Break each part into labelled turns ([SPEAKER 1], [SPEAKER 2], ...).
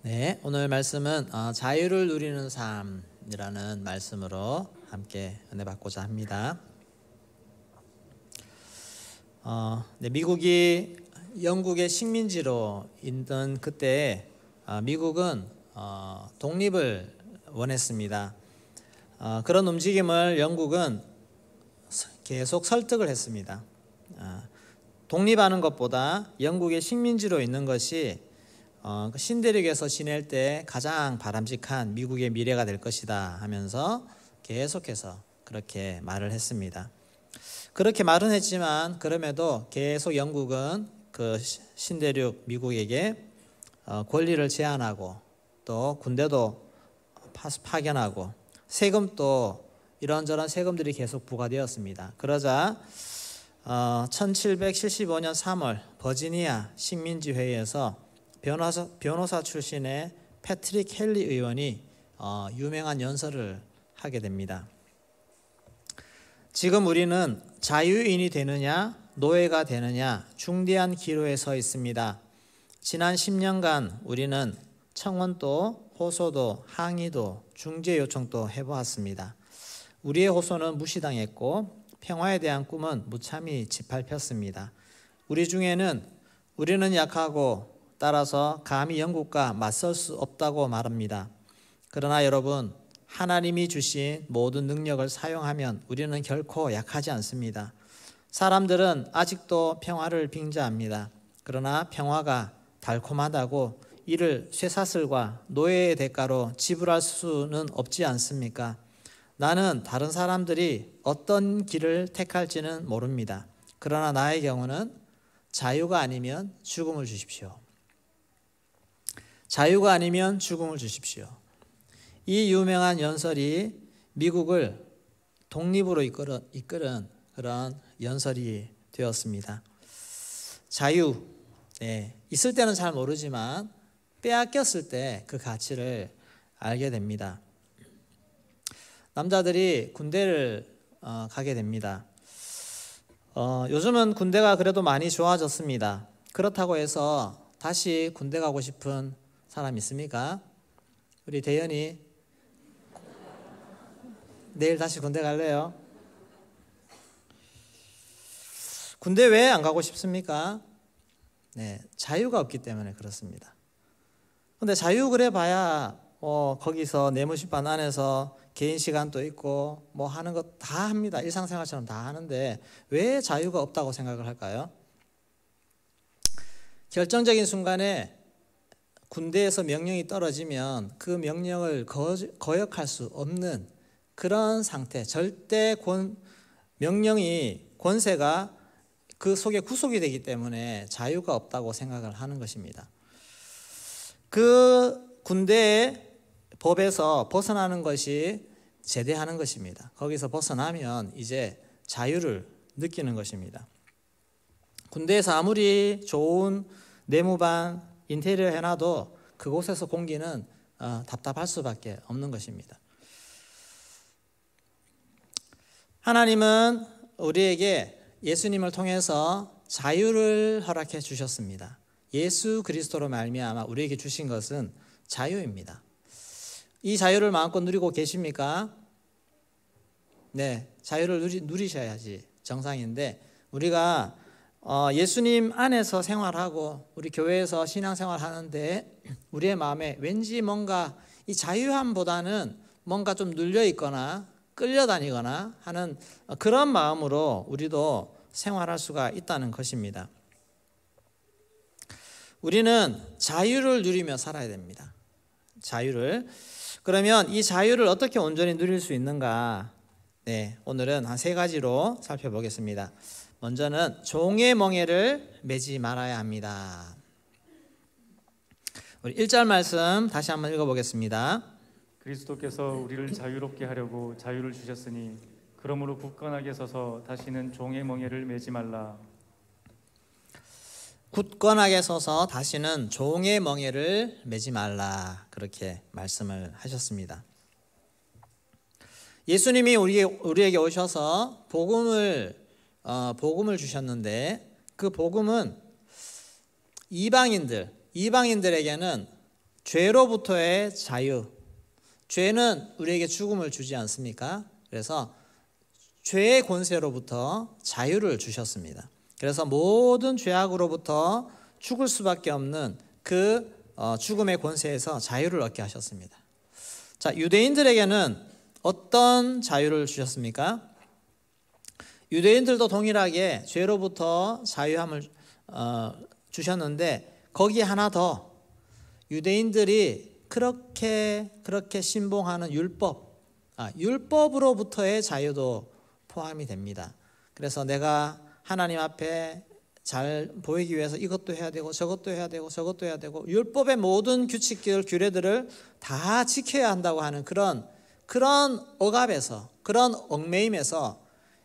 [SPEAKER 1] 네, 오늘 말씀은 자유를 누리는 삶이라는 말씀으로 함께 은혜 받고자 합니다. 미국이 영국의 식민지로 있던 그때 미국은 독립을 원했습니다. 그런 움직임을 영국은 계속 설득을 했습니다. 독립하는 것보다 영국의 식민지로 있는 것이 신대륙에서 지낼 때 가장 바람직한 미국의 미래가 될 것이다 하면서 계속해서 그렇게 말을 했습니다. 그렇게 말은 했지만 그럼에도 계속 영국은 그 신대륙 미국에게 권리를 제한하고 또 군대도 파견하고 세금도 이런저런 세금들이 계속 부과되었습니다. 그러자 1775년 3월 버지니아 식민지 회의에서 변호사 출신의 패트릭 헨리 의원이 유명한 연설을 하게 됩니다. 지금 우리는 자유인이 되느냐 노예가 되느냐 중대한 기로에 서 있습니다. 지난 10년간 우리는 청원도 호소도 항의도 중재 요청도 해보았습니다. 우리의 호소는 무시당했고 평화에 대한 꿈은 무참히 짓밟혔습니다. 우리는 약하고 따라서 감히 영국과 맞설 수 없다고 말합니다. 그러나 여러분, 하나님이 주신 모든 능력을 사용하면 우리는 결코 약하지 않습니다. 사람들은 아직도 평화를 빙자합니다. 그러나 평화가 달콤하다고 이를 쇠사슬과 노예의 대가로 지불할 수는 없지 않습니까? 나는 다른 사람들이 어떤 길을 택할지는 모릅니다. 그러나 나의 경우는 자유가 아니면 죽음을 주십시오. 자유가 아니면 죽음을 주십시오. 이 유명한 연설이 미국을 독립으로 이끄는 그런 연설이 되었습니다. 자유, 있을 때는 잘 모르지만 빼앗겼을 때 그 가치를 알게 됩니다. 남자들이 군대를 가게 됩니다. 요즘은 군대가 그래도 많이 좋아졌습니다. 그렇다고 해서 다시 군대 가고 싶은 사람 있습니까? 우리 대현이 내일 다시 군대 갈래요? 군대 왜 안 가고 싶습니까? 자유가 없기 때문에 그렇습니다. 근데 자유 그래 봐야 거기서 내무실반 안에서 개인 시간도 있고 뭐 하는 거 다 합니다. 일상생활처럼 다 하는데 왜 자유가 없다고 생각을 할까요? 결정적인 순간에 군대에서 명령이 떨어지면 그 명령을 거역할 수 없는 그런 상태, 절대 명령이 권세가 그 속에 구속이 되기 때문에 자유가 없다고 생각을 하는 것입니다. 그 군대의 법에서 벗어나는 것이 제대하는 것입니다. 거기서 벗어나면 이제 자유를 느끼는 것입니다. 군대에서 아무리 좋은 내무반 인테리어 해놔도 그곳에서 공기는 답답할 수밖에 없는 것입니다. 하나님은 우리에게 예수님을 통해서 자유를 허락해 주셨습니다. 예수 그리스도로 말미암아 우리에게 주신 것은 자유입니다. 이 자유를 마음껏 누리고 계십니까? 네, 자유를 누리셔야지 정상인데 우리가 예수님 안에서 생활하고 우리 교회에서 신앙생활 하는데 우리의 마음에 왠지 뭔가 이 자유함보다는 뭔가 좀 눌려 있거나 끌려다니거나 하는 그런 마음으로 우리도 생활할 수가 있다는 것입니다. 우리는 자유를 누리며 살아야 됩니다. 자유를. 그러면 이 자유를 어떻게 온전히 누릴 수 있는가? 오늘은 한 3가지로 살펴보겠습니다. 먼저는 종의 멍에를 매지 말아야 합니다. 우리 1절 말씀 다시 한번 읽어보겠습니다.
[SPEAKER 2] 그리스도께서 우리를 자유롭게 하려고 자유를 주셨으니 그러므로 굳건하게 서서 다시는 종의 멍에를 매지 말라. 굳건하게 서서 다시는 종의 멍에를 매지 말라. 그렇게 말씀을 하셨습니다. 예수님이 우리에게 오셔서 복음을 주셨는데 그 복음은 이방인들에게는
[SPEAKER 1] 죄로부터의 자유. 죄는 우리에게 죽음을 주지 않습니까? 그래서 죄의 권세로부터 자유를 주셨습니다. 그래서 모든 죄악으로부터 죽을 수밖에 없는 그 죽음의 권세에서 자유를 얻게 하셨습니다. 자, 유대인들에게는 어떤 자유를 주셨습니까? 유대인들도 동일하게 죄로부터 자유함을 주셨는데 거기에 하나 더, 유대인들이 그렇게 신봉하는 율법으로부터의 자유도 포함이 됩니다. 그래서 내가 하나님 앞에 잘 보이기 위해서 이것도 해야 되고 저것도 해야 되고 저것도 해야 되고 율법의 모든 규칙들, 규례들을 다 지켜야 한다고 하는 그런 억압에서, 그런 얽매임에서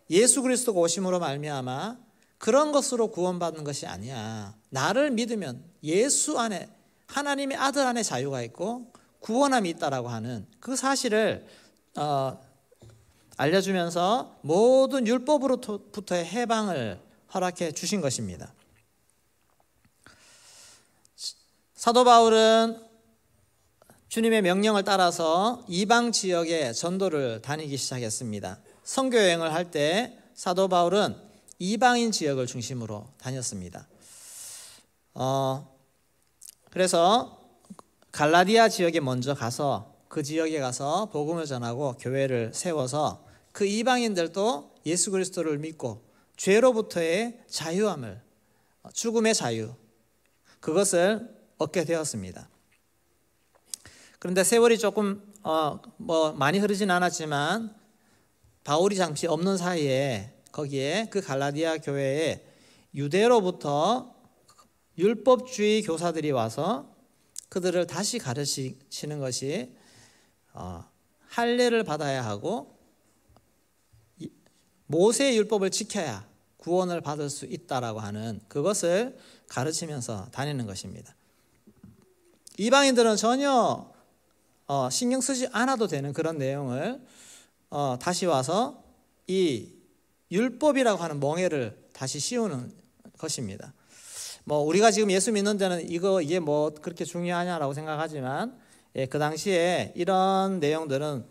[SPEAKER 1] 예수 그리스도가 오심으로 말미암아 그런 것으로 구원받는 것이 아니야. 나를 믿으면 예수 안에, 하나님의 아들 안에 자유가 있고 구원함이 있다라고 하는 그 사실을 알려주면서 모든 율법으로부터의 해방을 허락해 주신 것입니다. 사도 바울은 주님의 명령을 따라서 이방 지역에 전도를 다니기 시작했습니다. 선교 여행을 할 때 사도 바울은 이방인 지역을 중심으로 다녔습니다. 그래서 갈라디아 지역에 먼저 가서 그 지역에 가서 복음을 전하고 교회를 세워서 그 이방인들도 예수 그리스도를 믿고 죄로부터의 자유함을, 죽음의 자유, 그것을 얻게 되었습니다. 그런데 세월이 조금 많이 흐르진 않았지만 바울이 잠시 없는 사이에 거기에 그 갈라디아 교회에 유대로부터 율법주의 교사들이 와서 그들을 다시 가르치는 것이 할례를 받아야 하고 모세의 율법을 지켜야 구원을 받을 수 있다라고 하는 그것을 가르치면서 다니는 것입니다. 이방인들은 전혀 신경 쓰지 않아도 되는 그런 내용을 다시 와서 이 율법이라고 하는 멍에를 다시 씌우는 것입니다. 우리가 지금 예수 믿는 데는 이게 뭐 그렇게 중요하냐라고 생각하지만 그 당시에 이런 내용들은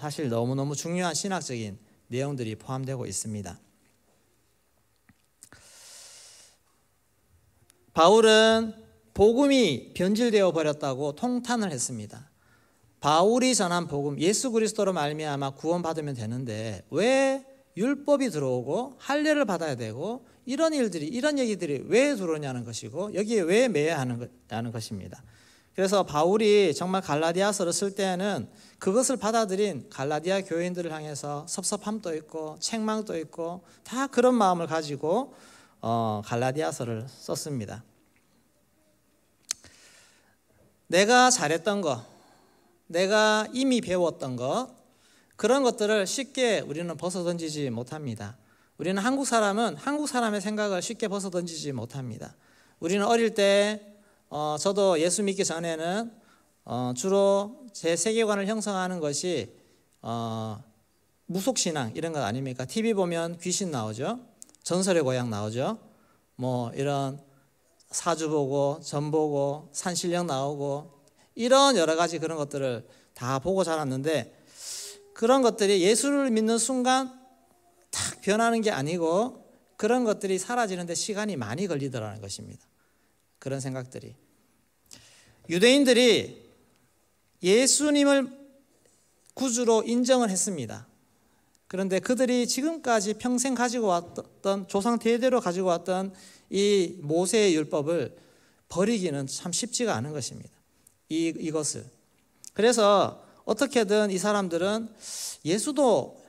[SPEAKER 1] 사실 너무너무 중요한 신학적인 내용들이 포함되고 있습니다. 바울은 복음이 변질되어 버렸다고 통탄을 했습니다. 바울이 전한 복음, 예수 그리스도로 말미암아 구원받으면 되는데 왜 율법이 들어오고 할례를 받아야 되고 이런 얘기들이 왜 들어오냐는 것이고 여기에 왜 매야 하는 것입니다. 그래서 바울이 정말 갈라디아서를 쓸 때에는 그것을 받아들인 갈라디아 교인들을 향해서 섭섭함도 있고 책망도 있고 다 그런 마음을 가지고 갈라디아서를 썼습니다. 내가 잘했던 것, 내가 이미 배웠던 것, 그런 것들을 쉽게 우리는 벗어던지지 못합니다. 우리는 한국 사람의 생각을 쉽게 벗어던지지 못합니다. 우리는 어릴 때 저도 예수 믿기 전에는 주로 제 세계관을 형성하는 것이 무속신앙 이런 것 아닙니까? TV 보면 귀신 나오죠. 전설의 고향 나오죠. 뭐 이런 사주 보고 점 보고 산신령 나오고 이런 여러 가지 그런 것들을 다 보고 자랐는데 그런 것들이 예수를 믿는 순간 탁 변하는 게 아니고 그런 것들이 사라지는데 시간이 많이 걸리더라는 것입니다. 그런 생각들이. 유대인들이 예수님을 구주로 인정을 했습니다. 그런데 그들이 지금까지 평생 가지고 왔던 조상 대대로 가지고 왔던 이 모세의 율법을 버리기는 참 쉽지가 않은 것입니다. 이것을. 그래서 어떻게든 이 사람들은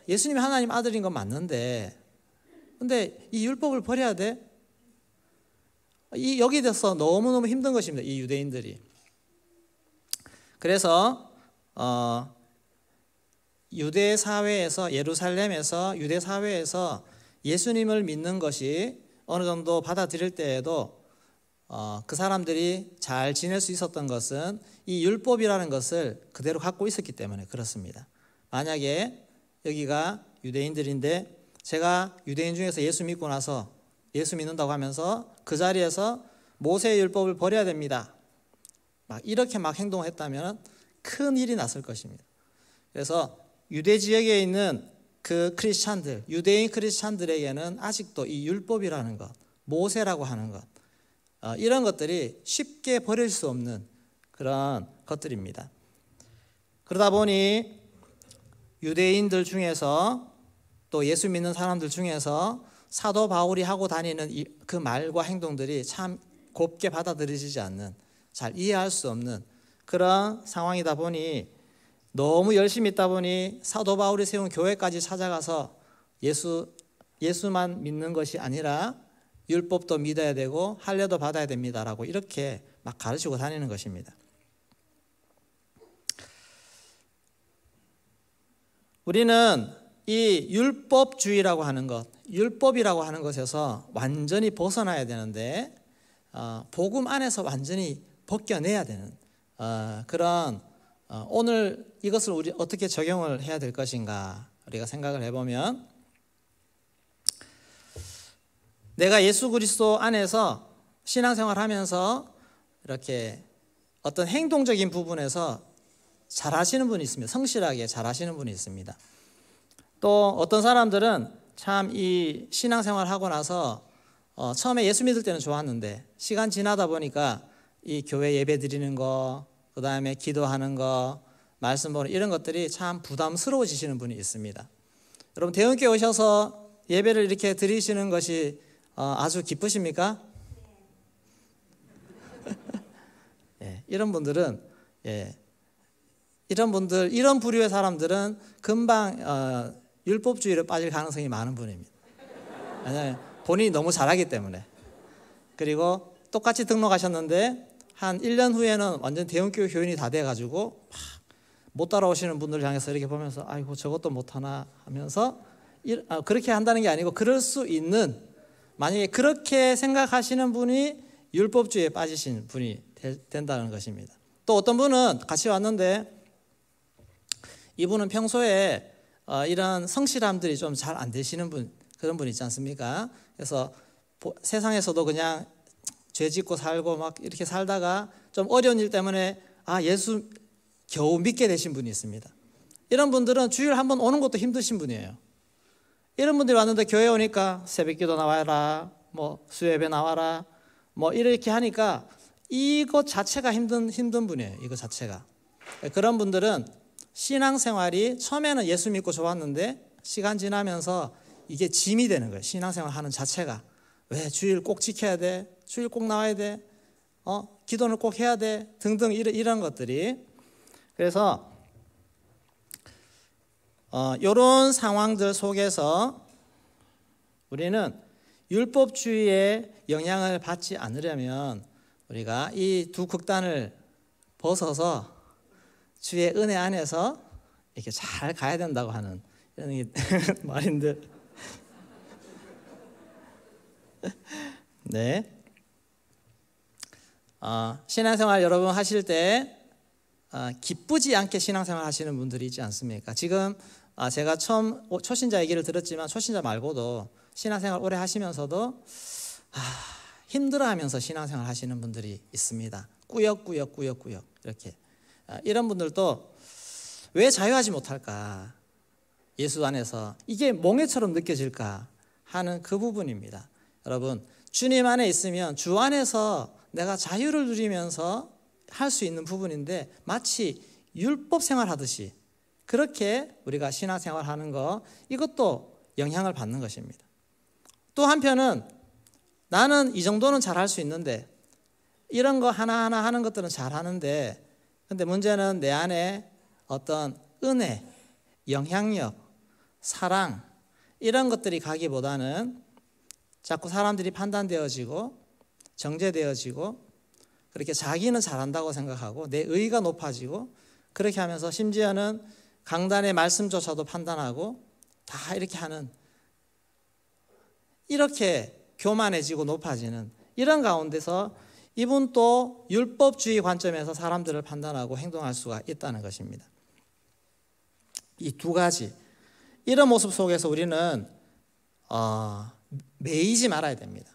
[SPEAKER 1] 예수님이 하나님 아들인 건 맞는데 근데 이 율법을 버려야 돼? 여기에 대해서 너무너무 힘든 것입니다. 이 유대인들이. 그래서 유대 사회에서 예루살렘에서 유대 사회에서 예수님을 믿는 것이 어느 정도 받아들일 때에도 그 사람들이 잘 지낼 수 있었던 것은 이 율법이라는 것을 그대로 갖고 있었기 때문에 그렇습니다. 만약에 여기가 유대인들인데 제가 유대인 중에서 예수 믿고 나서 예수 믿는다고 하면서 그 자리에서 모세의 율법을 버려야 됩니다. 막 이렇게 막 행동을 했다면 큰 일이 났을 것입니다. 그래서 유대 지역에 있는 그 크리스찬들, 유대인 크리스찬들에게는 아직도 이 율법이라는 것, 모세라고 하는 것, 이런 것들이 쉽게 버릴 수 없는 그런 것들입니다. 그러다 보니 유대인들 중에서 또 예수 믿는 사람들 중에서 사도 바울이 하고 다니는 그 말과 행동들이 참 곱게 받아들여지지 않는, 잘 이해할 수 없는 그런 상황이다 보니 너무 열심히 있다 보니 사도 바울이 세운 교회까지 찾아가서 예수만 믿는 것이 아니라 율법도 믿어야 되고 할례도 받아야 됩니다라고 이렇게 막 가르치고 다니는 것입니다. 우리는 이 율법주의라고 하는 것, 율법이라고 하는 것에서 완전히 벗어나야 되는데 복음 안에서 완전히 벗겨내야 되는 그런 오늘 이것을 우리 어떻게 적용을 해야 될 것인가 우리가 생각을 해보면, 내가 예수 그리스도 안에서 신앙생활하면서 이렇게 어떤 행동적인 부분에서 잘하시는 분이 있습니다. 성실하게 잘하시는 분이 있습니다. 또 어떤 사람들은 참 이 신앙생활하고 나서 처음에 예수 믿을 때는 좋았는데 시간 지나다 보니까 이 교회 예배 드리는 거, 그 다음에 기도하는 거, 말씀 보는 이런 것들이 참 부담스러워지시는 분이 있습니다. 여러분 대형교회 오셔서 예배를 이렇게 드리시는 것이 아주 기쁘십니까? 예, 이런 분들은 이런 부류의 사람들은 금방 율법주의로 빠질 가능성이 많은 분입니다. 왜냐하면 본인이 너무 잘하기 때문에. 그리고 똑같이 등록하셨는데 한 1년 후에는 완전 대형교회 교인이 다 돼가지고 못 따라오시는 분들을 향해서 이렇게 보면서 아이고 저것도 못하나 하면서 그렇게 한다는 게 아니고, 그럴 수 있는, 만약에 그렇게 생각하시는 분이 율법주의에 빠지신 분이 된다는 것입니다. 또 어떤 분은 같이 왔는데 이분은 평소에 이런 성실함들이 좀 잘 안 되시는 분, 그런 분 있지 않습니까? 그래서 세상에서도 그냥 죄 짓고 살고 막 이렇게 살다가 좀 어려운 일 때문에 예수 겨우 믿게 되신 분이 있습니다. 이런 분들은 주일 한번 오는 것도 힘드신 분이에요. 이런 분들이 왔는데 교회 오니까 새벽기도 나와라, 뭐 수요예배 나와라, 뭐 이렇게 하니까 이것 자체가 힘든 분이에요. 이거 자체가. 그런 분들은 신앙생활이 처음에는 예수 믿고 좋았는데 시간 지나면서 이게 짐이 되는 거예요. 신앙생활 하는 자체가. 왜 주일 꼭 지켜야 돼? 주일 꼭 나와야 돼? 기도는 꼭 해야 돼? 등등 이런 것들이. 그래서 이런 상황들 속에서 우리는 율법주의의 영향을 받지 않으려면 우리가 이 두 극단을 벗어서 주의 은혜 안에서 이렇게 잘 가야 된다고 하는 이런 말인데, 네. 신앙생활 여러분 하실 때 기쁘지 않게 신앙생활 하시는 분들이 있지 않습니까? 지금 제가 처음 초신자 얘기를 들었지만 초신자 말고도 신앙생활 오래 하시면서도 힘들어하면서 신앙생활 하시는 분들이 있습니다. 꾸역꾸역 이렇게. 이런 분들도 왜 자유하지 못할까? 예수 안에서 이게 몽해처럼 느껴질까 하는 그 부분입니다. 여러분 주님 안에 있으면 주 안에서 내가 자유를 누리면서 할 수 있는 부분인데 마치 율법 생활하듯이 그렇게 우리가 신앙생활하는 거, 이것도 영향을 받는 것입니다. 또 한편은 나는 이 정도는 잘할 수 있는데 이런 거 하나하나 하는 것들은 잘하는데, 근데 문제는 내 안에 어떤 은혜, 영향력, 사랑 이런 것들이 가기보다는 자꾸 사람들이 판단되어지고 정죄되어지고 그렇게 자기는 잘한다고 생각하고 내 의의가 높아지고 그렇게 하면서 심지어는 강단의 말씀조차도 판단하고 다 이렇게 하는, 이렇게 교만해지고 높아지는 이런 가운데서 이분 또 율법주의 관점에서 사람들을 판단하고 행동할 수가 있다는 것입니다. 이 두 가지, 이런 모습 속에서 우리는 매이지 말아야 됩니다.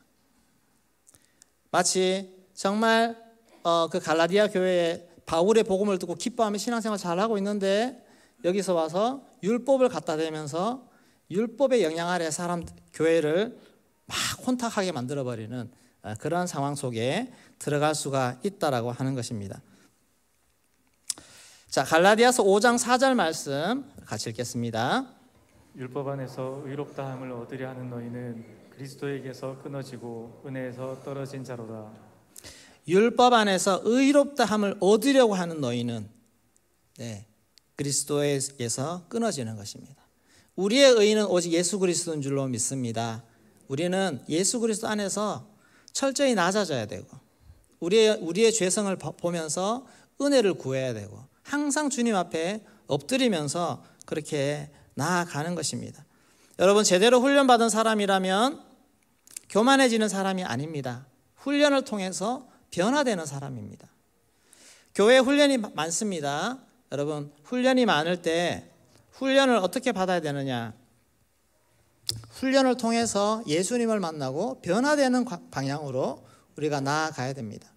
[SPEAKER 1] 마치 정말 그 갈라디아 교회에 바울의 복음을 듣고 기뻐하며 신앙생활 잘하고 있는데 여기서 와서 율법을 갖다 대면서 율법의 영향 아래 사람 교회를 막 혼탁하게 만들어버리는 그런 상황 속에 들어갈 수가 있다라고 하는 것입니다. 자, 갈라디아서 5장 4절 말씀 같이 읽겠습니다.
[SPEAKER 2] 율법 안에서 의롭다함을 얻으려 하는 너희는 그리스도에게서 끊어지고 은혜에서 떨어진 자로다.
[SPEAKER 1] 율법 안에서 의롭다함을 얻으려고 하는 너희는 그리스도에게서 끊어지는 것입니다. 우리의 의는 오직 예수 그리스도인 줄로 믿습니다. 우리는 예수 그리스도 안에서 철저히 낮아져야 되고 우리의 죄성을 보면서 은혜를 구해야 되고 항상 주님 앞에 엎드리면서 그렇게 나아가는 것입니다. 여러분, 제대로 훈련받은 사람이라면 교만해지는 사람이 아닙니다. 훈련을 통해서 변화되는 사람입니다. 교회에 훈련이 많습니다. 여러분, 훈련이 많을 때 훈련을 어떻게 받아야 되느냐? 훈련을 통해서 예수님을 만나고 변화되는 방향으로 우리가 나아가야 됩니다.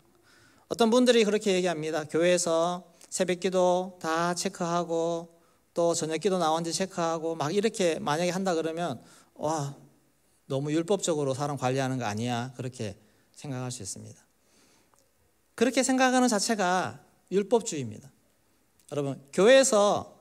[SPEAKER 1] 어떤 분들이 그렇게 얘기합니다. 교회에서 새벽기도 다 체크하고 또 저녁기도 나온지 체크하고 막 이렇게 만약에 한다 그러면 와, 너무 율법적으로 사람 관리하는 거 아니야? 그렇게 생각할 수 있습니다. 그렇게 생각하는 자체가 율법주의입니다. 여러분, 교회에서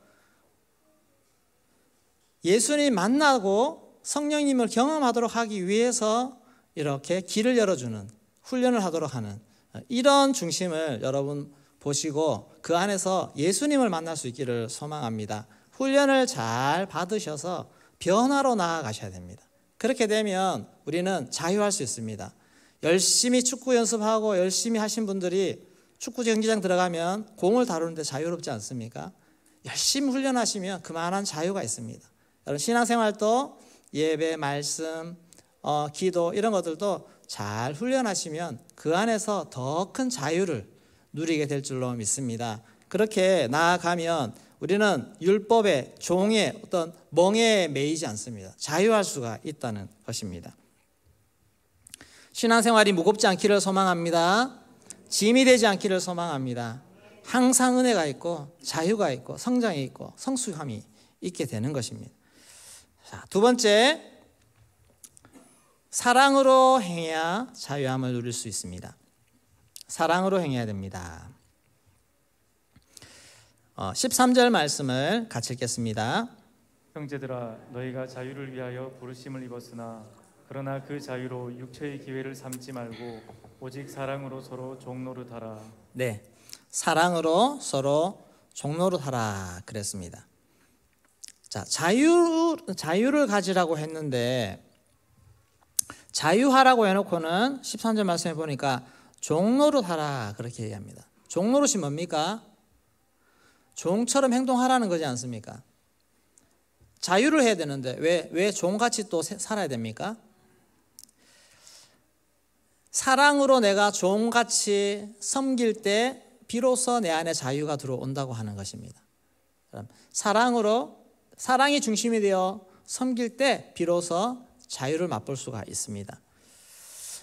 [SPEAKER 1] 예수님 만나고 성령님을 경험하도록 하기 위해서 이렇게 길을 열어주는 훈련을 하도록 하는 이런 중심을 여러분 보시고 그 안에서 예수님을 만날 수 있기를 소망합니다. 훈련을 잘 받으셔서 변화로 나아가셔야 됩니다. 그렇게 되면 우리는 자유할 수 있습니다. 열심히 축구 연습하고 열심히 하신 분들이 축구 경기장 들어가면 공을 다루는데 자유롭지 않습니까? 열심히 훈련하시면 그만한 자유가 있습니다. 여러분, 신앙생활도 예배, 말씀, 기도 이런 것들도 잘 훈련하시면 그 안에서 더 큰 자유를 누리게 될 줄로 믿습니다. 그렇게 나아가면 우리는 율법의 종의 어떤 멍에에 매이지 않습니다. 자유할 수가 있다는 것입니다. 신앙생활이 무겁지 않기를 소망합니다. 짐이 되지 않기를 소망합니다. 항상 은혜가 있고 자유가 있고 성장이 있고 성숙함이 있게 되는 것입니다. 자, 두 번째, 사랑으로 행해야 자유함을 누릴 수 있습니다. 사랑으로 행해야 됩니다. 13절 말씀을 같이 읽겠습니다.
[SPEAKER 2] 형제들아, 너희가 자유를 위하여 부르심을 입었으나 그러나 그 자유로 육체의 기회를 삼지 말고 오직 사랑으로 서로 종노릇하라.
[SPEAKER 1] 네, 사랑으로 서로 종노릇하라 그랬습니다. 자, 자유를 가지라고 했는데 자유하라고 해놓고는 13절 말씀해 보니까 종노릇하라 그렇게 얘기합니다. 종노릇이 뭡니까? 종처럼 행동하라는 거지 않습니까? 자유를 해야 되는데 왜 종같이 또 살아야 됩니까? 사랑으로 내가 종같이 섬길 때 비로소 내 안에 자유가 들어온다고 하는 것입니다. 사랑이 중심이 되어 섬길 때 비로소 자유를 맛볼 수가 있습니다.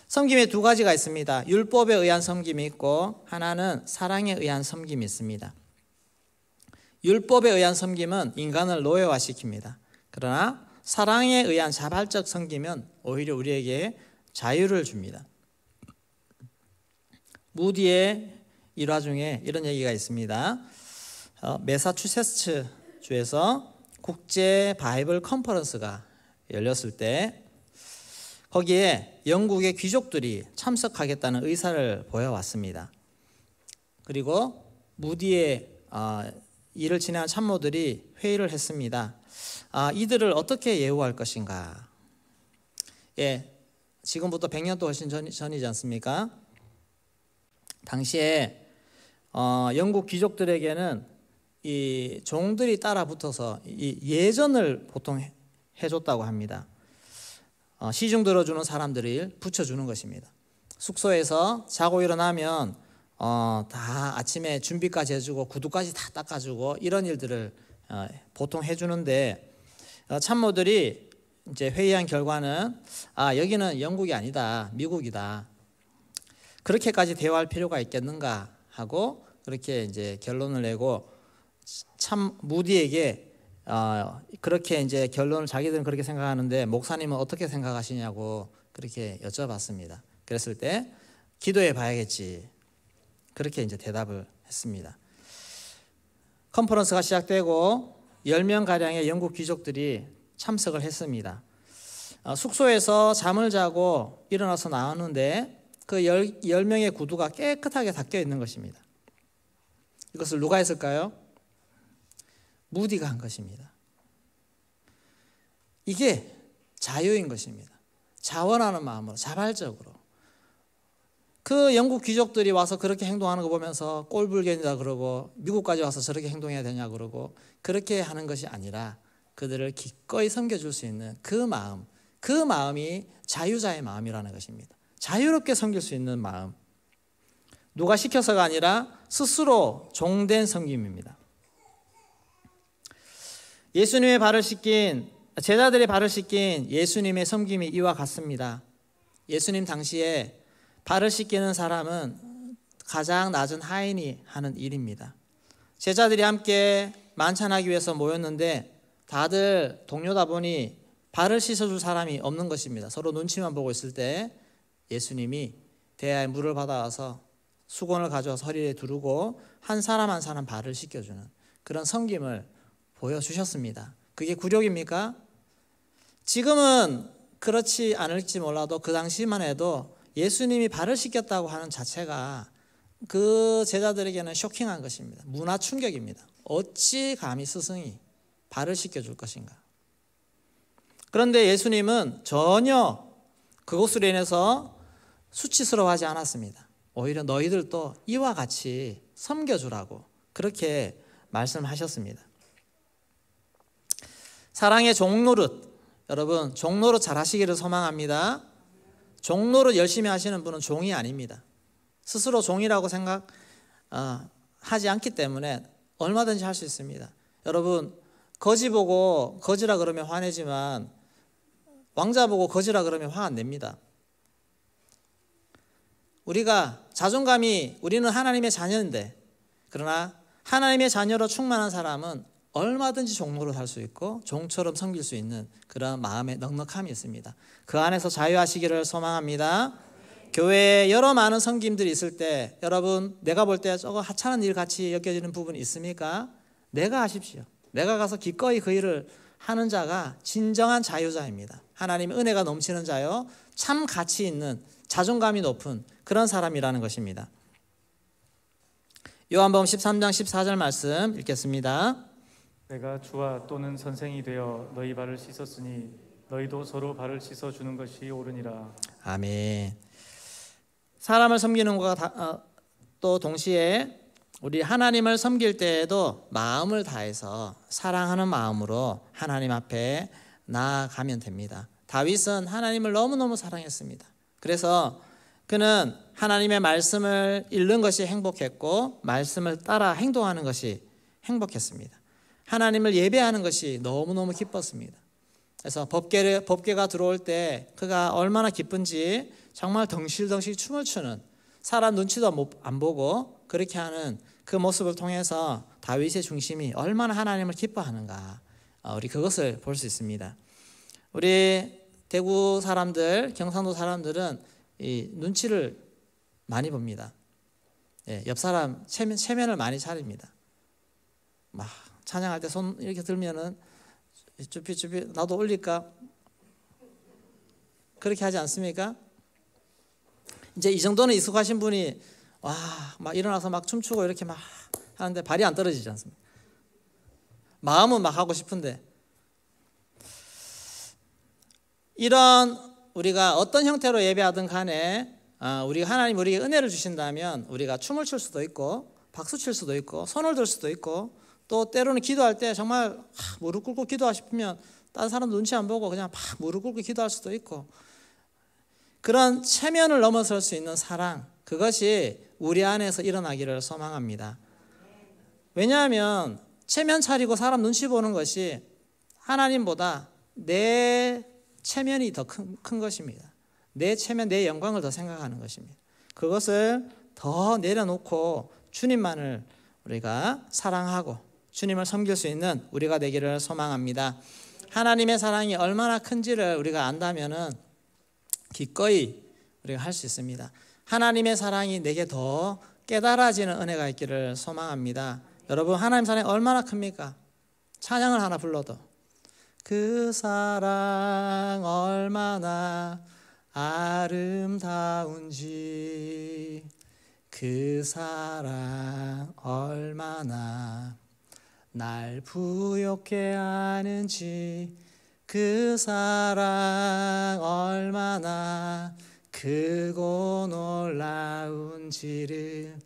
[SPEAKER 1] 섬김에 두 가지가 있습니다. 율법에 의한 섬김이 있고 하나는 사랑에 의한 섬김이 있습니다. 율법에 의한 섬김은 인간을 노예화시킵니다. 그러나 사랑에 의한 자발적 섬김은 오히려 우리에게 자유를 줍니다. 무디의 일화 중에 이런 얘기가 있습니다. 매사추세츠 주에서 국제 바이블 컨퍼런스가 열렸을 때 거기에 영국의 귀족들이 참석하겠다는 의사를 보여왔습니다. 그리고 무디의 일을 진행한 참모들이 회의를 했습니다. 이들을 어떻게 예우할 것인가? 지금부터 100년도 훨씬 전이지 않습니까? 당시에 영국 귀족들에게는 이 종들이 따라 붙어서 이 예전을 보통 해줬다고 합니다. 시중 들어주는 사람들을 붙여주는 것입니다. 숙소에서 자고 일어나면 다 아침에 준비까지 해주고 구두까지 다 닦아주고 이런 일들을 보통 해주는데 참모들이 이제 회의한 결과는 여기는 영국이 아니다, 미국이다. 그렇게까지 대화할 필요가 있겠는가 하고 그렇게 이제 결론을 내고 참 무디에게 그렇게 이제 결론을 자기들은 그렇게 생각하는데 목사님은 어떻게 생각하시냐고 그렇게 여쭤봤습니다. 그랬을 때 기도해 봐야겠지. 그렇게 이제 대답을 했습니다. 컨퍼런스가 시작되고 10명가량의 영국 귀족들이 참석을 했습니다. 숙소에서 잠을 자고 일어나서 나왔는데 그 10명의 구두가 깨끗하게 닦여 있는 것입니다. 이것을 누가 했을까요? 무디가 한 것입니다. 이게 자유인 것입니다. 자원하는 마음으로, 자발적으로. 그 영국 귀족들이 와서 그렇게 행동하는 거 보면서 꼴불견이다 그러고 미국까지 와서 저렇게 행동해야 되냐 그러고 그렇게 하는 것이 아니라 그들을 기꺼이 섬겨줄 수 있는 그 마음, 그 마음이 자유자의 마음이라는 것입니다. 자유롭게 섬길 수 있는 마음. 누가 시켜서가 아니라 스스로 종된 섬김입니다. 예수님의 발을 씻긴 제자들의 발을 씻긴 예수님의 섬김이 이와 같습니다. 예수님 당시에 발을 씻기는 사람은 가장 낮은 하인이 하는 일입니다. 제자들이 함께 만찬하기 위해서 모였는데 다들 동료다 보니 발을 씻어줄 사람이 없는 것입니다. 서로 눈치만 보고 있을 때 예수님이 대야에 물을 받아와서 수건을 가져와서 허리에 두르고 한 사람 한 사람 발을 씻겨주는 그런 섬김을 보여주셨습니다. 그게 굴욕입니까? 지금은 그렇지 않을지 몰라도 그 당시만 해도 예수님이 발을 씻겼다고 하는 자체가 그 제자들에게는 쇼킹한 것입니다. 문화 충격입니다. 어찌 감히 스승이 발을 씻겨줄 것인가. 그런데 예수님은 전혀 그것으로 인해서 수치스러워하지 않았습니다. 오히려 너희들도 이와 같이 섬겨주라고 그렇게 말씀하셨습니다. 사랑의 종노릇, 여러분 종노릇 잘 하시기를 소망합니다. 종노릇 열심히 하시는 분은 종이 아닙니다. 스스로 종이라고 생각하지 않기 때문에 얼마든지 할 수 있습니다. 여러분 거지 보고 거지라 그러면 화내지만 왕자 보고 거지라 그러면 화 안 냅니다. 우리가 자존감이 우리는 하나님의 자녀인데 그러나 하나님의 자녀로 충만한 사람은 얼마든지 종노릇 할 수 있고 종처럼 섬길 수 있는 그런 마음의 넉넉함이 있습니다. 그 안에서 자유하시기를 소망합니다. 교회에 여러 많은 섬김들이 있을 때 여러분 내가 볼 때 저거 하찮은 일 같이 여겨지는 부분이 있습니까? 내가 하십시오. 내가 가서 기꺼이 그 일을 하는 자가 진정한 자유자입니다. 하나님의 은혜가 넘치는 자요, 참 가치 있는 자존감이 높은 그런 사람이라는 것입니다. 요한복음 13장 14절 말씀 읽겠습니다.
[SPEAKER 2] 내가 주와 또는 선생이 되어 너희 발을 씻었으니 너희도 서로 발을 씻어주는 것이 옳으니라.
[SPEAKER 1] 아멘. 사람을 섬기는 것과 또 동시에 우리 하나님을 섬길 때에도 마음을 다해서 사랑하는 마음으로 하나님 앞에 나아가면 됩니다. 다윗은 하나님을 너무너무 사랑했습니다. 그래서 그는 하나님의 말씀을 읽는 것이 행복했고 말씀을 따라 행동하는 것이 행복했습니다. 하나님을 예배하는 것이 너무너무 기뻤습니다. 그래서 법궤가 들어올 때 그가 얼마나 기쁜지 정말 덩실덩실 춤을 추는, 사람 눈치도 안 보고 그렇게 하는 그 모습을 통해서 다윗의 중심이 얼마나 하나님을 기뻐하는가, 우리 그것을 볼 수 있습니다. 우리 대구 사람들, 경상도 사람들은 이 눈치를 많이 봅니다. 옆 사람 체면을 많이 차립니다. 막 찬양할 때 손 이렇게 들면은 쭈삐쭈삐 나도 올릴까? 그렇게 하지 않습니까? 이제 이 정도는 익숙하신 분이 막 일어나서 막 춤추고 이렇게 막 하는데 발이 안 떨어지지 않습니까? 마음은 막 하고 싶은데, 이런 우리가 어떤 형태로 예배하든 간에 우리가 하나님 우리에게 은혜를 주신다면 우리가 춤을 출 수도 있고 박수 칠 수도 있고 손을 들 수도 있고, 또 때로는 기도할 때 정말 무릎 꿇고 기도하고 싶으면 다른 사람 눈치 안 보고 그냥 막 무릎 꿇고 기도할 수도 있고, 그런 체면을 넘어설 수 있는 사랑, 그것이 우리 안에서 일어나기를 소망합니다. 왜냐하면 체면 차리고 사람 눈치 보는 것이 하나님보다 내 체면이 더 큰 것입니다. 내 체면, 내 영광을 더 생각하는 것입니다. 그것을 더 내려놓고 주님만을 우리가 사랑하고 주님을 섬길 수 있는 우리가 되기를 소망합니다. 하나님의 사랑이 얼마나 큰지를 우리가 안다면은 기꺼이 우리가 할 수 있습니다. 하나님의 사랑이 내게 더 깨달아지는 은혜가 있기를 소망합니다. 여러분, 하나님 사랑이 얼마나 큽니까? 찬양을 하나 불러도 그 사랑 얼마나 아름다운지, 그 사랑 얼마나 날 부욕해 하는지, 그 사랑 얼마나 크고 놀라운지를,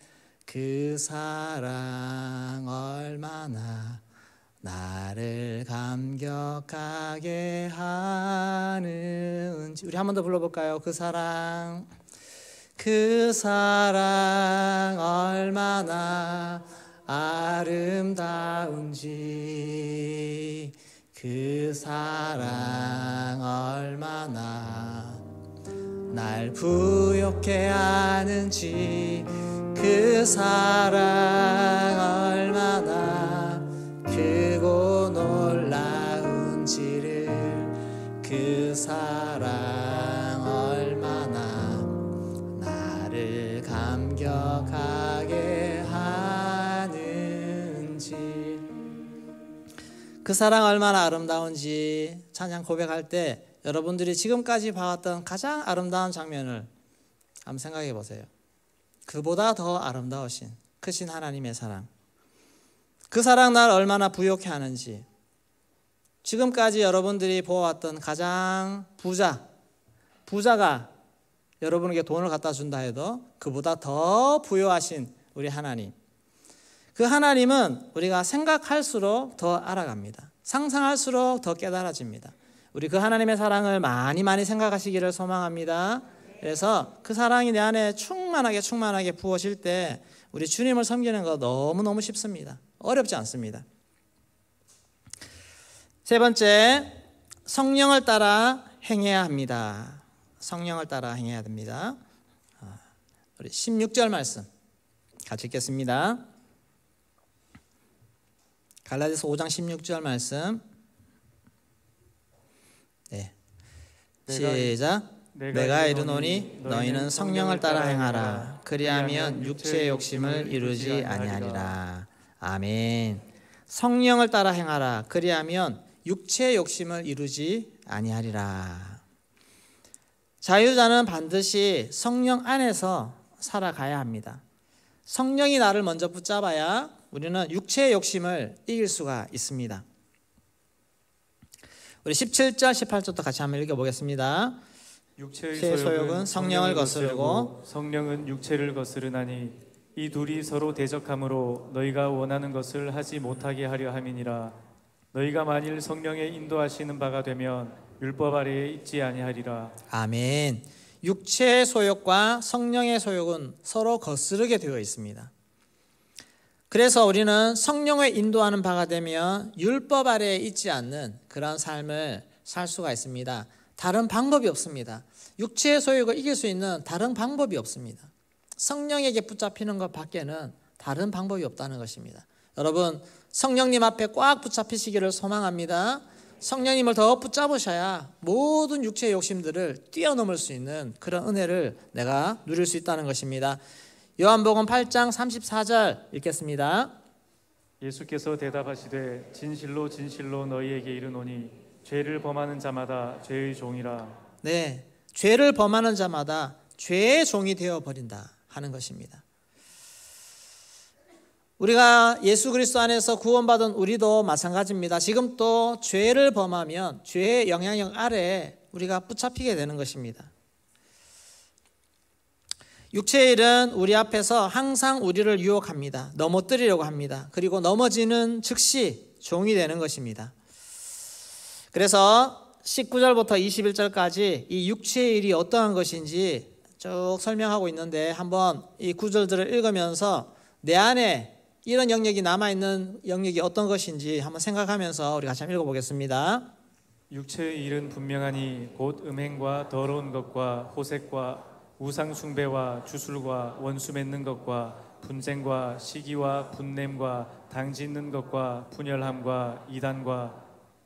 [SPEAKER 1] 그 사랑 얼마나 나를 감격하게 하는지. 우리 한 번 더 불러볼까요? 그 사랑, 그 사랑 얼마나 아름다운지, 그 사랑 얼마나 날 부욕해 하는지, 그 사랑 얼마나 크고 놀라운지를, 그 사랑 얼마나 나를 감격하게 하는지. 그 사랑 얼마나 아름다운지 찬양 고백할 때 여러분들이 지금까지 봐왔던 가장 아름다운 장면을 한번 생각해 보세요. 그보다 더 아름다우신 크신 하나님의 사랑, 그 사랑 날 얼마나 부욕해 하는지. 지금까지 여러분들이 보아왔던 가장 부자가 여러분에게 돈을 갖다 준다 해도 그보다 더 부유하신 우리 하나님, 그 하나님은 우리가 생각할수록 더 알아갑니다. 상상할수록 더 깨달아집니다. 우리 그 하나님의 사랑을 많이 생각하시기를 소망합니다. 그래서 그 사랑이 내 안에 충만하게 부어질 때 우리 주님을 섬기는 거 너무너무 쉽습니다. 어렵지 않습니다. 세 번째, 성령을 따라 행해야 합니다. 성령을 따라 행해야 됩니다. 우리 16절 말씀 같이 읽겠습니다. 갈라디아서 5장 16절 말씀. 네, 시작. 내가 이르노니 너희는 성령을 따라 행하라. 그리하면 육체의 욕심을 이루지 아니하리라. 아멘. 성령을 따라 행하라. 그리하면 육체의 욕심을 이루지 아니하리라. 자유자는 반드시 성령 안에서 살아가야 합니다. 성령이 나를 먼저 붙잡아야 우리는 육체의 욕심을 이길 수가 있습니다. 우리 17절 18절도 같이 한번 읽어보겠습니다.
[SPEAKER 2] 육체의
[SPEAKER 1] 소욕은 성령을 거스르고
[SPEAKER 2] 성령은 육체를 거스르나니 이 둘이 서로 대적함으로 너희가 원하는 것을 하지 못하게 하려 함이니라. 너희가 만일 성령의 인도하시는 바가 되면 율법 아래에 있지 아니하리라.
[SPEAKER 1] 아멘. 육체의 소욕과 성령의 소욕은 서로 거스르게 되어 있습니다. 그래서 우리는 성령의 인도하는 바가 되면 율법 아래에 있지 않는 그런 삶을 살 수가 있습니다. 다른 방법이 없습니다. 육체의 소욕을 이길 수 있는 다른 방법이 없습니다. 성령에게 붙잡히는 것 밖에는 다른 방법이 없다는 것입니다. 여러분, 성령님 앞에 꽉 붙잡히시기를 소망합니다. 성령님을 더 붙잡으셔야 모든 육체의 욕심들을 뛰어넘을 수 있는 그런 은혜를 내가 누릴 수 있다는 것입니다. 요한복음 8장 34절 읽겠습니다.
[SPEAKER 2] 예수께서 대답하시되 진실로 진실로 너희에게 이르노니 죄를 범하는 자마다 죄의 종이라.
[SPEAKER 1] 네, 죄를 범하는 자마다 죄의 종이 되어버린다 하는 것입니다. 우리가 예수 그리스도 안에서 구원받은 우리도 마찬가지입니다. 지금 또 죄를 범하면 죄의 영향력 아래에 우리가 붙잡히게 되는 것입니다. 육체의 일은 우리 앞에서 항상 우리를 유혹합니다. 넘어뜨리려고 합니다. 그리고 넘어지는 즉시 종이 되는 것입니다. 그래서 19절부터 21절까지 이 육체의 일이 어떠한 것인지 쭉 설명하고 있는데 한번 이 구절들을 읽으면서 내 안에 이런 영역이 남아있는 영역이 어떤 것인지 한번 생각하면서 우리 같이 한번 읽어보겠습니다.
[SPEAKER 2] 육체의 일은 분명하니 곧 음행과 더러운 것과 호색과 우상 숭배와 주술과 원수 맺는 것과 분쟁과 시기와 분냄과 당 짓는 것과 분열함과 이단과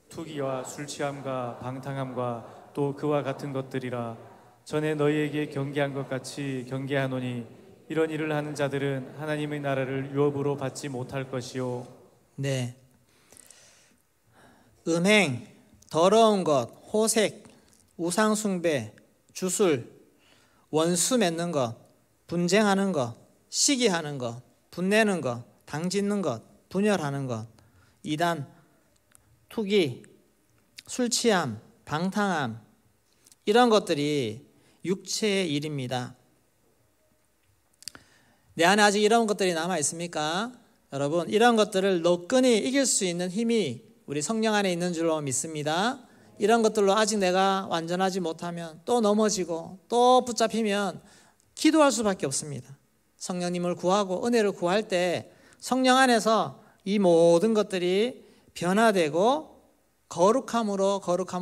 [SPEAKER 2] 투기와 술 취함과 방탕함과 또 그와 같은 것들이라. 전에 너희에게 경계한 것 같이 경계하노니 이런 일을 하는 자들은 하나님의 나라를 유업으로 받지 못할 것이요.
[SPEAKER 1] 네. 음행, 더러운 것, 호색, 우상숭배, 주술, 원수 맺는 것, 분쟁하는 것, 시기하는 것, 분내는 것, 당짓는 것, 분열하는 것, 이단, 투기, 술 취함, 방탕함, 이런 것들이 육체의 일입니다. 내 안에 아직 이런 것들이 남아 있습니까? 여러분, 이런 것들을 노끈히 이길 수 있는 힘이 우리 성령 안에 있는 줄로 믿습니다. 이런 것들로 아직 내가 완전하지 못하면 또 넘어지고 또 붙잡히면 기도할 수밖에 없습니다. 성령님을 구하고 은혜를 구할 때 성령 안에서 이 모든 것들이 변화되고 거룩함으로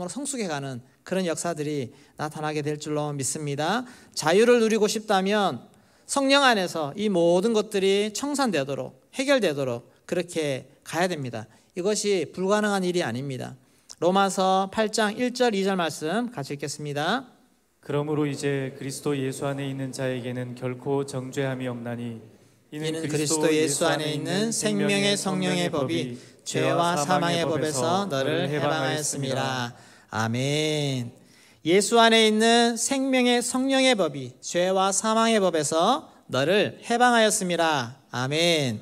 [SPEAKER 1] 성숙해가는 그런 역사들이 나타나게 될 줄로 믿습니다. 자유를 누리고 싶다면 성령 안에서 이 모든 것들이 청산되도록, 해결되도록 그렇게 가야 됩니다. 이것이 불가능한 일이 아닙니다. 로마서 8장 1절 2절 말씀 같이 읽겠습니다.
[SPEAKER 2] 그러므로 이제 그리스도 예수 안에 있는 자에게는 결코 정죄함이 없나니
[SPEAKER 1] 이는 그리스도 예수 안에 있는 생명의 성령의 법이 죄와 사망의 법에서 너를 해방하였습니다. 아멘. 예수 안에 있는 생명의 성령의 법이 죄와 사망의 법에서 너를 해방하였습니다. 아멘.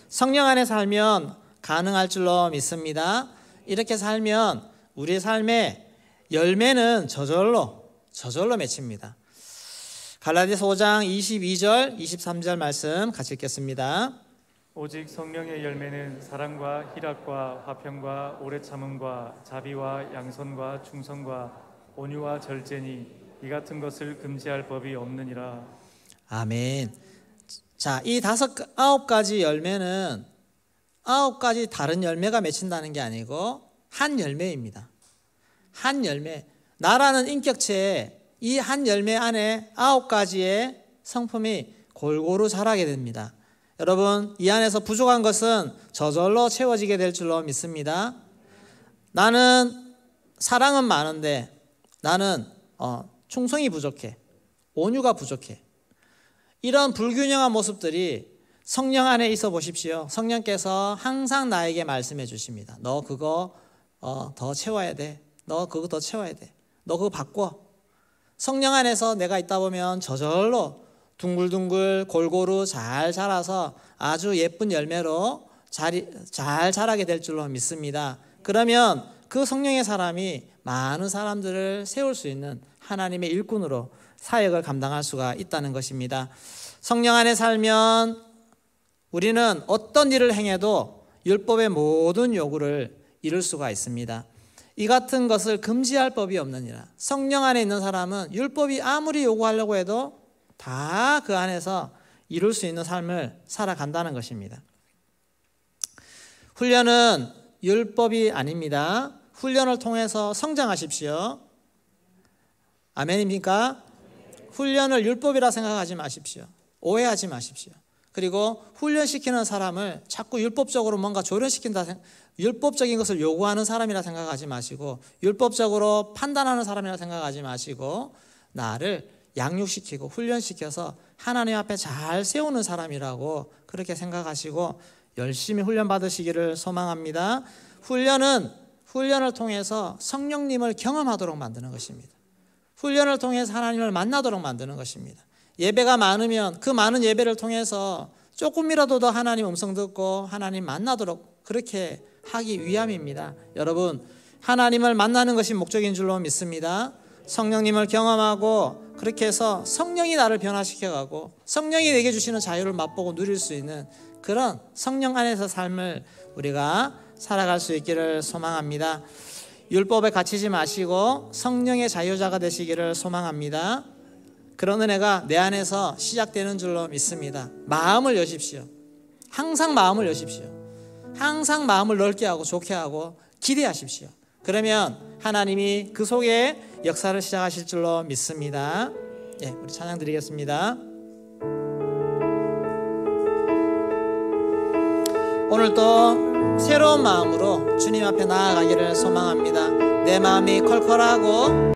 [SPEAKER 1] 성령 안에 살면 가능할 줄로 믿습니다. 이렇게 살면 우리의 삶의 열매는 저절로 맺힙니다. 갈라디아서 5장 22절 23절 말씀 같이 읽겠습니다.
[SPEAKER 2] 오직 성령의 열매는 사랑과 희락과 화평과 오래 참음과 자비와 양선과 충성과 온유와 절제니 이 같은 것을 금지할 법이 없느니라. 아멘.
[SPEAKER 1] 자, 이 9가지 열매는 9가지 다른 열매가 맺힌다는 게 아니고 한 열매입니다. 한 열매. 나라는 인격체에 이 한 열매 안에 9가지의 성품이 골고루 자라게 됩니다. 여러분, 이 안에서 부족한 것은 저절로 채워지게 될 줄로 믿습니다. 나는 사랑은 많은데 나는 충성이 부족해. 온유가 부족해. 이런 불균형한 모습들이 성령 안에 있어 보십시오. 성령께서 항상 나에게 말씀해 주십니다. 너 그거 더 채워야 돼. 너 그거 더 채워야 돼. 너 그거 바꿔. 성령 안에서 내가 있다 보면 저절로 둥글둥글 골고루 잘 자라서 아주 예쁜 열매로 잘 자라게 될 줄로 믿습니다. 그러면 그 성령의 사람이 많은 사람들을 세울 수 있는 하나님의 일꾼으로 사역을 감당할 수가 있다는 것입니다. 성령 안에 살면 우리는 어떤 일을 행해도 율법의 모든 요구를 이룰 수가 있습니다. 이 같은 것을 금지할 법이 없느니라. 성령 안에 있는 사람은 율법이 아무리 요구하려고 해도 다 그 안에서 이룰 수 있는 삶을 살아간다는 것입니다. 훈련은 율법이 아닙니다. 훈련을 통해서 성장하십시오. 아멘입니까? 훈련을 율법이라 생각하지 마십시오. 오해하지 마십시오. 그리고 훈련시키는 사람을 자꾸 율법적으로 뭔가 조련시킨다, 율법적인 것을 요구하는 사람이라 생각하지 마시고 율법적으로 판단하는 사람이라 생각하지 마시고 나를 양육시키고 훈련시켜서 하나님 앞에 잘 세우는 사람이라고 그렇게 생각하시고 열심히 훈련 받으시기를 소망합니다. 훈련을 통해서 성령님을 경험하도록 만드는 것입니다. 훈련을 통해서 하나님을 만나도록 만드는 것입니다. 예배가 많으면 그 많은 예배를 통해서 조금이라도 더 하나님 음성 듣고 하나님 만나도록 그렇게 하기 위함입니다. 여러분, 하나님을 만나는 것이 목적인 줄로 믿습니다. 성령님을 경험하고 그렇게 해서 성령이 나를 변화시켜가고 성령이 내게 주시는 자유를 맛보고 누릴 수 있는 그런 성령 안에서 삶을 우리가 살아갈 수 있기를 소망합니다. 율법에 갇히지 마시고 성령의 자유자가 되시기를 소망합니다. 그런 은혜가 내 안에서 시작되는 줄로 믿습니다. 마음을 여십시오. 항상 마음을 여십시오. 항상 마음을 넓게 하고 좋게 하고 기대하십시오. 그러면 하나님이 그 속에 역사를 시작하실 줄로 믿습니다. 예, 우리 찬양 드리겠습니다. 오늘도 새로운 마음으로 주님 앞에 나아가기를 소망합니다. 내 마음이 컬컬하고